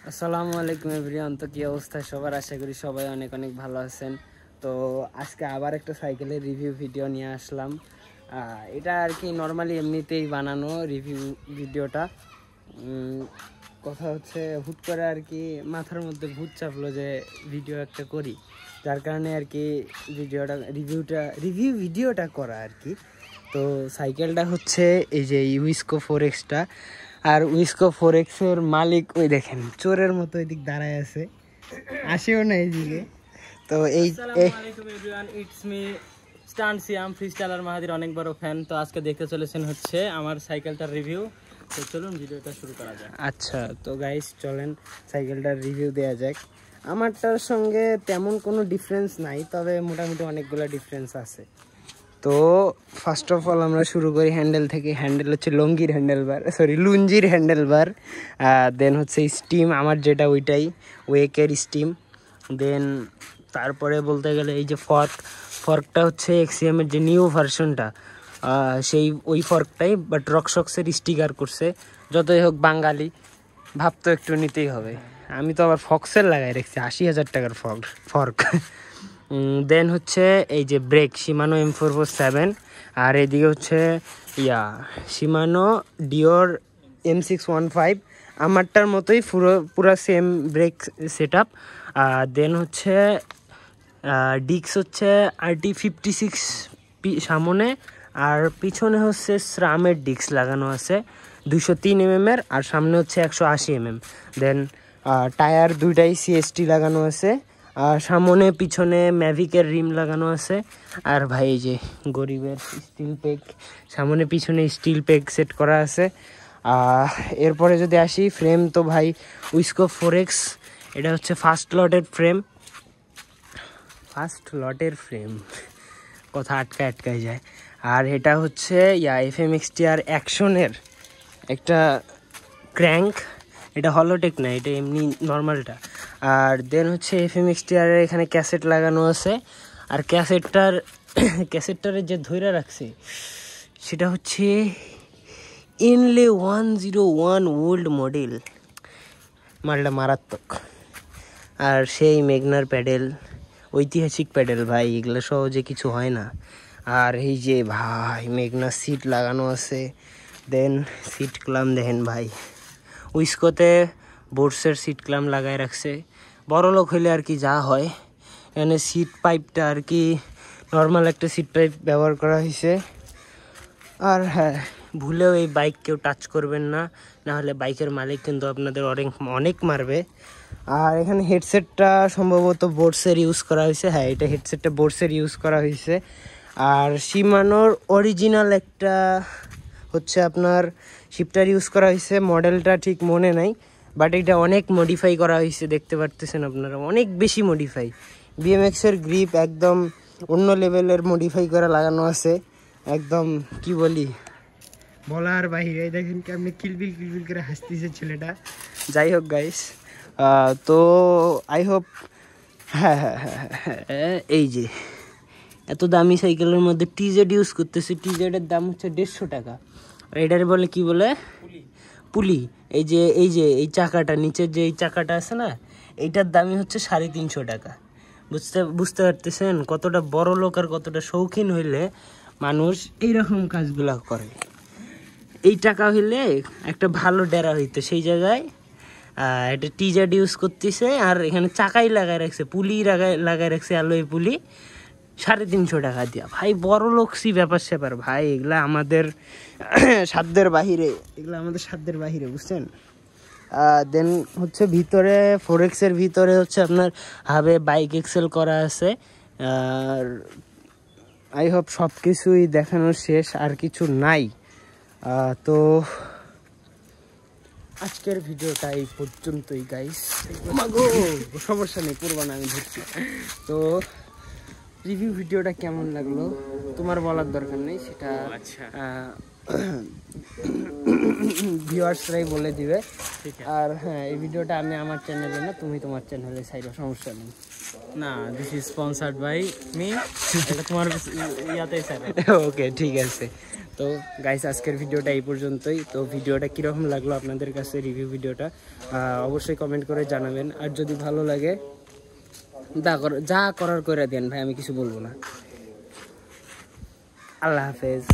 আসসালামু আলাইকুম এভরিওয়ান। তো কি অবস্থা সবার? আশা করি সবাই অনেক অনেক ভালো আছেন। তো আজকে আবার একটা সাইকেলের রিভিউ ভিডিও নিয়ে আসলাম। এটা আর কি নর্মালি এমনিতেই বানানো রিভিউ ভিডিওটা। কথা হচ্ছে হুট করে আর কি মাথার মধ্যে ভূত চাপলো যে ভিডিও একটা করি, যার কারণে আর কি রিভিউ ভিডিওটা করা আর কি। তো সাইকেলটা হচ্ছে এই যে উইসকো 4X-টা। আর উইসকো 4X-এর মালিক ওই দেখেন চোরের মতো এদিক দাঁড়ায় আছে, আসেও না এইদিকে। তো ইটস মি স্টান্ট সিয়াম ফ্রিস্টাইলার মাহাদির অনেক বড় ফ্যান। তো আজকে দেখতে চলেছেন হচ্ছে আমার সাইকেলটার রিভিউ। তো চলুন ভিডিওটা শুরু করা যাক। আচ্ছা, তো গাইস চলেন সাইকেলটার রিভিউ দেওয়া যাক। আমারটার সঙ্গে তেমন কোনো ডিফারেন্স নাই, তবে মোটামুটি অনেকগুলো ডিফারেন্স আছে। তো ফার্স্ট অফ অল আমরা শুরু করি হ্যান্ডেল থেকে। হ্যান্ডেল হচ্ছে লুঞ্জির হ্যান্ডেলবার। দেন হচ্ছে স্টিম, আমার যেটা ওইটাই ওয়েকের স্টিম। দেন তারপরে বলতে গেলে এই যে ফর্কটা হচ্ছে এক্সিএমের যে নিউ ভার্সনটা, ওই ফর্কটাই, বাট রকশক্সের স্টিকার করছে। যতই হোক বাঙালি ভাব তো একটু নিতেই হবে। আমি তো আবার ফক্সের লাগাই রাখছি 80,000 টাকার ফর্ক। দেন হচ্ছে এই যে ব্রেক শিমানো M447, আর এদিকে হচ্ছে শিমানো ডিওর M615, আমারটার মতোই পুরো সেম ব্রেক সেট আপ। দেন হচ্ছে ডিক্স হচ্ছে RT56 সামনে, আর পিছনে হচ্ছে SRAM-এর ডিক্স লাগানো আছে 203 mm, আর সামনে হচ্ছে 180 mm। দেন টায়ার দুইটাই CST লাগানো আছে, আর সামনে পিছনে ম্যাভিকের রিম লাগানো আছে। আর ভাই এই যে গরিবের স্টিল পেক, সামনে পিছনে স্টিল পেক সেট করা আছে। এরপরে যদি আসি ফ্রেম, তো ভাই উইসকো 4X, এটা হচ্ছে ফার্স্ট লটের ফ্রেম, কথা আটকায় যায়। আর এটা হচ্ছে FMXTR অ্যাকশনের একটা ক্র্যাঙ্ক, এটা হলোটেক না, এটা এমনি নর্মালটা। আর দেন হচ্ছে FMXTR এর এখানে ক্যাসেট লাগানো আছে, আর ক্যাসেটটারে যে ধইরা রাখছে সেটা হচ্ছে ইনলে 101 ওল্ড মডেল, মালটা মারাত্মক। আর সেই মেগনার প্যাডেল, ঐতিহাসিক প্যাডেল ভাই, এগুলো সহজে কিছু হয় না। আর এই যে ভাই মেগনা সিট লাগানো আছে। দেন সিট ক্লাম দেখেন ভাই, উইসকোতে বোর্ডসের সিট ক্লাম লাগায় রাখছে। বড় লোক হইলে আর কি যা হয়, এখানে সিট পাইপটা আর কি নর্মাল একটা সিট পাইপ ব্যবহার করা হয়েছে। আর হ্যাঁ, ভুলেও এই বাইক কেউ টাচ করবেন না, নাহলে বাইকের মালিক কিন্তু আপনাদের অনেক মারবে। আর এখানে হেডসেটটা সম্ভবত বোর্ডসের ইউজ করা হয়েছে। হ্যাঁ, এটা হেডসেটটা বোর্ডসের ইউজ করা হয়েছে। আর শিমানোর অরিজিনাল একটা হচ্ছে আপনার শিফটার ইউজ করা হয়েছে, মডেলটা ঠিক মনে নাই, বাট এটা অনেক মডিফাই করা হয়েছে, দেখতে পারতেছেন আপনারা, অনেক বেশি মডিফাই। BMX-এর গ্রিপ একদম অন্য লেভেলের মডিফাই করা লাগানো আছে, একদম কি বলি বলার বাহিরে। দেখেন কেমনি কিলবিল করে হাসতেছে ছেলেটা। যাই হোক গাইস, তো আই হোপ হ্যাঁ, এই যে এত দামি সাইকেলের মধ্যে TZ ইউজ করতেছি। TZ-এর দাম হচ্ছে 150 টাকা। আর এটার বলে কি বলে পুলি। এই চাকাটা, নিচের যে এই চাকাটা আছে না, এইটার দামই হচ্ছে 350 টাকা। বুঝতে পারতেছেন কতটা বড় লোক আর কতটা শৌখিন হইলে মানুষ এইরকম কাজগুলা করে। এই টাকা হইলে একটা ভালো ডেরা হইতো, সেই জায়গায় এটা TZ ইউজ করতেছে। আর এখানে চাকাই লাগাই রাখছে, পুলি লাগাই রাখছে, অ্যালয় পুলি, 350 টাকা দিয়া। ভাই বড় লোকসি ব্যাপার স্যাপার ভাই, এগুলা আমাদের সাধ্যের বাহিরে, বুঝছেন। দেন হচ্ছে ভিতরে 4X-এর ভিতরে হচ্ছে আপনার হাবে বাইক এক্সেল করা আছে। আর আই হোপ সব কিছুই দেখানোর শেষ, আর কিছু নাই। তো আজকের ভিডিওটা এই পর্যন্তই গাইস। সমস্যা নেই, করবো না, আমি ধরছি। তো রিভিউ ভিডিওটা কেমন লাগলো তোমার বলার দরকার নেই, সেটা ভিউয়ার্সরাই বলে দিবে। আর হ্যাঁ, এই ভিডিওটা আমি আমার চ্যানেলে না, তুমি তোমার চ্যানেলে চাইবে, সমস্যা নেই। না, this is sponsored by me, এটা তোমার ইয়াতেই স্যার। ওকে, ঠিক আছে। তো গাইস, আজকের ভিডিওটা এই পর্যন্তই। তো ভিডিওটা কীরকম লাগলো আপনাদের কাছে, রিভিউ ভিডিওটা অবশ্যই কমেন্ট করে জানাবেন। আর যদি ভালো লাগে যা করার করে দেন ভাই, আমি কিছু বলবো না। আল্লাহ হাফেজ।